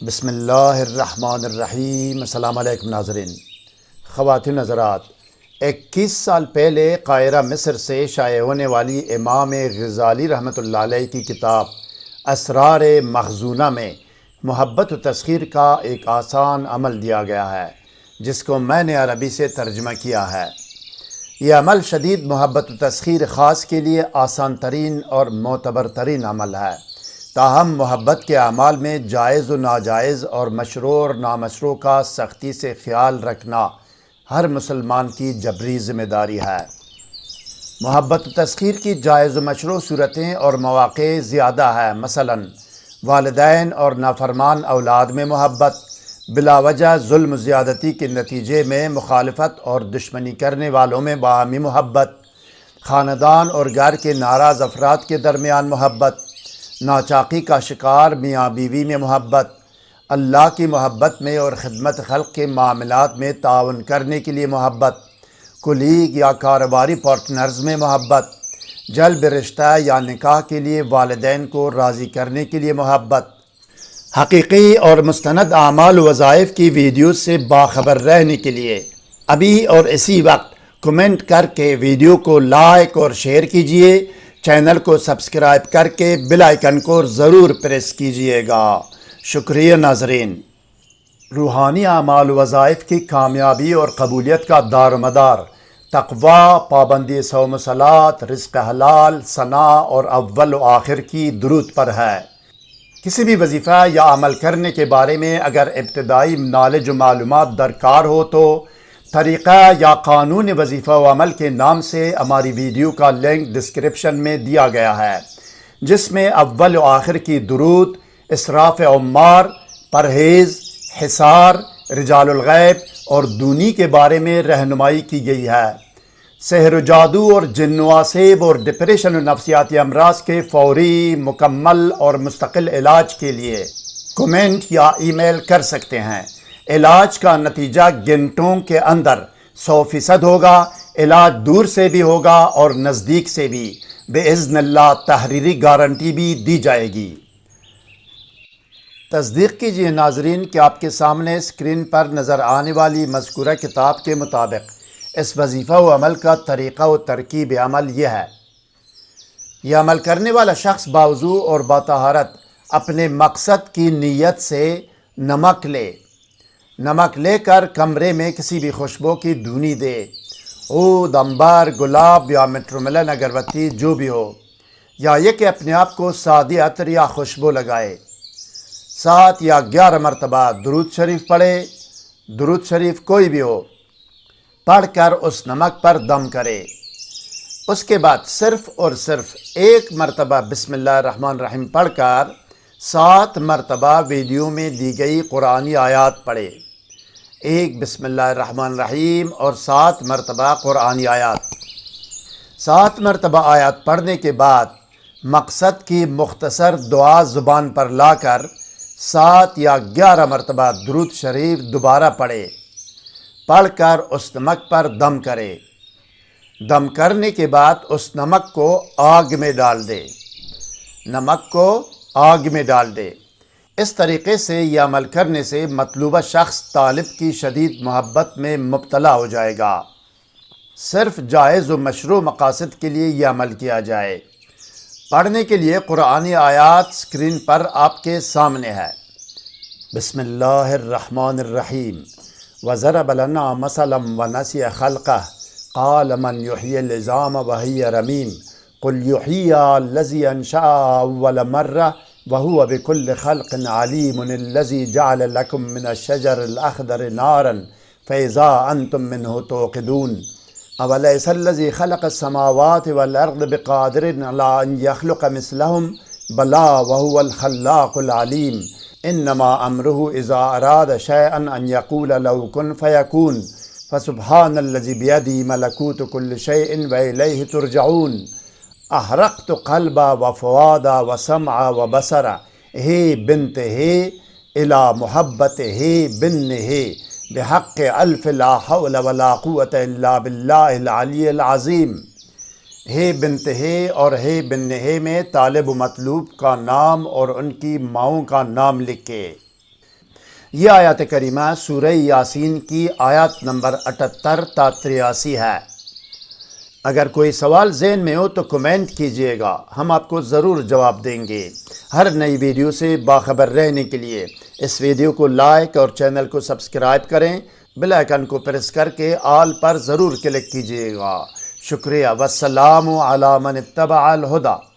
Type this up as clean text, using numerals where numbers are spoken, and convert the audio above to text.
بسم اللہ الرحمن الرحیم۔ السلام علیکم ناظرین۔ خواتین حضرات، 21 سال پہلے قاہرہ مصر سے شائع ہونے والی امام غزالی رحمۃ اللہ علیہ کی کتاب اسرار مخزونہ میں محبت و تسخیر کا ایک آسان عمل دیا گیا ہے، جس کو میں نے عربی سے ترجمہ کیا ہے۔ یہ عمل شدید محبت و تسخیر خاص کے لیے آسان ترین اور معتبر ترین عمل ہے، تاہم محبت کے اعمال میں جائز و ناجائز اور مشروع اور نامشروع کا سختی سے خیال رکھنا ہر مسلمان کی جبری ذمہ داری ہے۔ محبت و تسخیر کی جائز و مشروع صورتیں اور مواقع زیادہ ہیں، مثلا والدین اور نافرمان اولاد میں محبت، بلا وجہ ظلم و زیادتی کے نتیجے میں مخالفت اور دشمنی کرنے والوں میں باہمی محبت، خاندان اور گھر کے ناراض افراد کے درمیان محبت، ناچاقی کا شکار میاں بیوی میں محبت، اللہ کی محبت میں اور خدمت خلق کے معاملات میں تعاون کرنے کے لیے محبت، کولیگ یا کاروباری پارٹنرز میں محبت، جلب رشتہ یا نکاح کے لیے والدین کو راضی کرنے کے لیے محبت۔ حقیقی اور مستند اعمال و وظائف کی ویڈیوز سے باخبر رہنے کے لیے ابھی اور اسی وقت کمنٹ کر کے ویڈیو کو لائک اور شیئر کیجیے، چینل کو سبسکرائب کر کے بیل آئیکن کو ضرور پریس کیجیے گا۔ شکریہ ناظرین۔ روحانی اعمال و وظائف کی کامیابی اور قبولیت کا دار و مدار تقویٰ، پابندی صوم و صلاۃ، رزق حلال، ثناء اور اول و آخر کی درود پر ہے۔ کسی بھی وظیفہ یا عمل کرنے کے بارے میں اگر ابتدائی نالج و معلومات درکار ہو تو طریقہ یا قانون وظیفہ و عمل کے نام سے ہماری ویڈیو کا لنک ڈسکرپشن میں دیا گیا ہے، جس میں اول و آخر کی درود، اسراف عمار، پرہیز، حصار، رجال الغیب اور دونی کے بارے میں رہنمائی کی گئی ہے۔ سحر و جادو اور جن و آسیب اور ڈپریشن و نفسیاتی امراض کے فوری، مکمل اور مستقل علاج کے لیے کمنٹ یا ای میل کر سکتے ہیں۔ علاج کا نتیجہ گھنٹوں کے اندر 100% ہوگا۔ علاج دور سے بھی ہوگا اور نزدیک سے بھی، باذن اللہ تحریری گارنٹی بھی دی جائے گی۔ تصدیق کیجیے ناظرین کہ آپ کے سامنے اسکرین پر نظر آنے والی مذکورہ کتاب کے مطابق اس وظیفہ و عمل کا طریقہ و ترکیب عمل یہ ہے۔ یہ عمل کرنے والا شخص باوضو اور باطہارت اپنے مقصد کی نیت سے نمک لے کر کمرے میں کسی بھی خوشبو کی دھونی دے، عود، عنبر، گلاب یا میٹروملن اگربتی جو بھی ہو، یا یہ کہ اپنے آپ کو سادی عطر یا خوشبو لگائے۔ 7 یا 11 مرتبہ درود شریف پڑھے، درود شریف کوئی بھی ہو، پڑھ کر اس نمک پر دم کرے۔ اس کے بعد صرف اور صرف 1 مرتبہ بسم اللہ الرحمن الرحیم پڑھ کر 7 مرتبہ ویڈیو میں دی گئی قرآنی آیات پڑھے۔ 1 بسم اللہ الرحمن الرحیم اور 7 مرتبہ قرآنی آیات۔ 7 مرتبہ آیات پڑھنے کے بعد مقصد کی مختصر دعا زبان پر لا کر 7 یا 11 مرتبہ درود شریف دوبارہ پڑھے، پڑھ کر اس نمک پر دم کرے۔ دم کرنے کے بعد اس نمک کو آگ میں ڈال دے۔ اس طریقے سے یہ عمل کرنے سے مطلوبہ شخص طالب کی شدید محبت میں مبتلا ہو جائے گا۔ صرف جائز و مشروع مقاصد کے لیے یہ عمل کیا جائے۔ پڑھنے کے لیے قرآنی آیات اسکرین پر آپ کے سامنے ہے۔ بسم اللہ الرحمن الرحیم۔ وَضَرَبَ لَنَا مَثَلًا وَنَسِيَ خَلْقَهُ قَالَ مَنْ يُحْيِي الْعِظَامَ وَهِيَ رَمِيمٌ قُلْ يُحْيِيهَا الَّذِي أَنشَأَهَا أَوَّلَ مَرَّةٍ وَهُوَ بِكُلِّ خَلْقٍ عَلِيمٌ الَّذِي جَعَلَ لَكُم مِّنَ الشَّجَرِ الْأَخْضَرِ نَارًا فَإِذَا أَنتُم مِّنْهُ تُوقِدُونَ أَوَلَيْسَ الَّذِي خَلَقَ السَّمَاوَاتِ وَالْأَرْضَ بِقَادِرٍ عَلَىٰ أَن يَخْلُقَ مِثْلَهُم بَلَىٰ وَهُوَ الْخَلَّاقُ الْعَلِيمُ إِنَّمَا أَمْرُهُ إِذَا أَرَادَ شَيْئًا أَن يَقُولَ لَهُ كُن فَيَكُونُ فَسُبْحَانَ الَّذِي بِيَدِهِ مَلَكُوتُ كُلِّ شَيْءٍ وَإِلَيْهِ تُرْجَعُونَ أَحْرَقْتُ قَلْبًا وَفُؤَادًا وَسَمْعًا وَبَصَرًا ہے بنت ہے إِلَى مُحَبَّتِهِ بِنِّهِ بِحَقِّ أَلْفِ لَا حَوْلَ وَلَا قُوَّةَ إِلَّا بِاللَّهِ الْعَلِيِّ الْعَظِيمِ۔ ہے بنت ہے اور ہے بن ہے میں طالب و مطلوب کا نام اور ان کی ماؤں کا نام لکھے۔ یہ آیات کریمہ سورہ یاسین کی آیات نمبر 78 تا 83 ہے۔ اگر کوئی سوال ذہن میں ہو تو کمنٹ کیجئے گا، ہم آپ کو ضرور جواب دیں گے۔ ہر نئی ویڈیو سے باخبر رہنے کے لیے اس ویڈیو کو لائک اور چینل کو سبسکرائب کریں، بیل آئیکن کو پریس کر کے آل پر ضرور کلک کیجئے گا۔ شکریہ۔ والسلام علی من اتبع الہدی۔